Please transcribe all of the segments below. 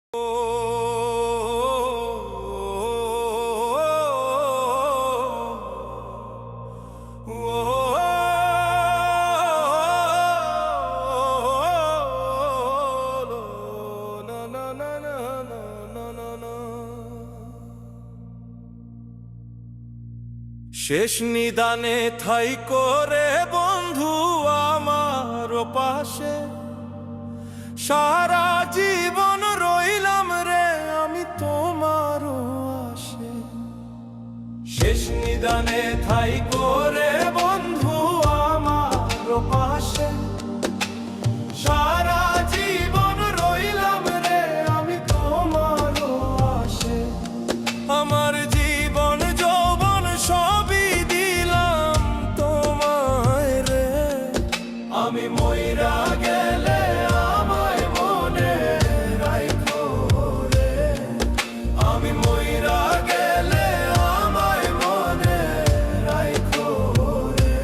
শেষ নিদানে ঠাই করে বন্ধু আমার পাশে, সারা জীবন রইলাম রে আমি তোমার আশে। শেষ নিদানে ঠাই করে বন্ধু আমার পাশে, সারা জীবন রইলাম রে আমি তোমার আশে। আমার জীবন যৌবন সবই দিলাম তোমায় রে, আমি মইরা গেলে আমায় মনে রাখো রে, আমি মইরা গেলে আমায় মনে রাখো রে।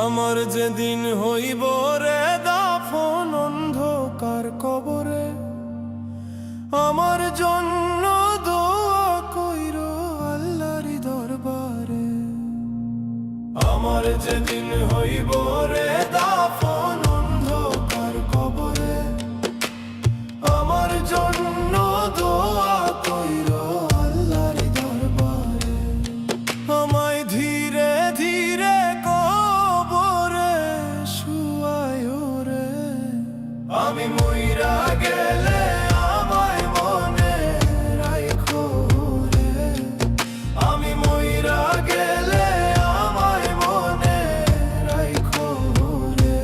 আমার যেদিন হইব রে দাফন অন্ধকার কবরে, আমার জন্য দোয়া কইরো আল্লাহর দরবারে। আমার যেদিন হইব রে দাফন অন্ধকার কবরে, আমার জন্য দোয়া কইরো আল্লাহর দরবারে। আমায় ধীরে ধীরে আমি মইরা গেলে আমায় মনে রাখো রে, আমি মইরা গেলে আমায় মনে রাখো রে।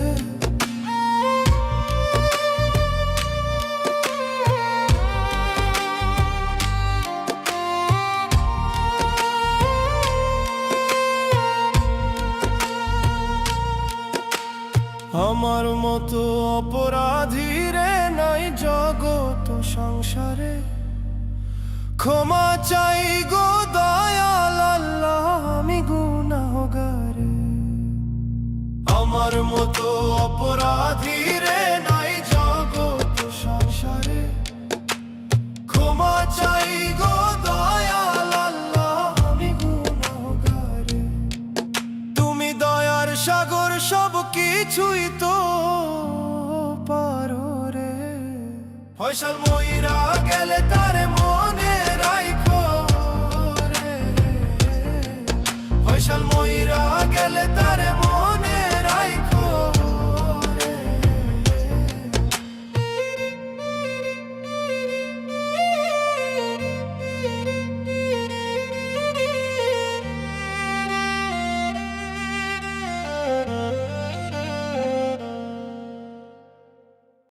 আমার মতো অপরাধী রে নাই জগত সংসারে, ক্ষমা চাই গো দয়াল আল্লাহ আমি গুনাহগারে। আমার মতো অপরাধী রে নাই জগত সংসারে, ক্ষমা চাই গো দয়াল আল্লাহ আমি গুনাহগারে। তুমি দয়ার সাগর সব কিছুই তো পারো রে, ফয়সাল মইরা গেলে তারে মনে রাখো রে, ফয়সাল মইরা গেলে তারে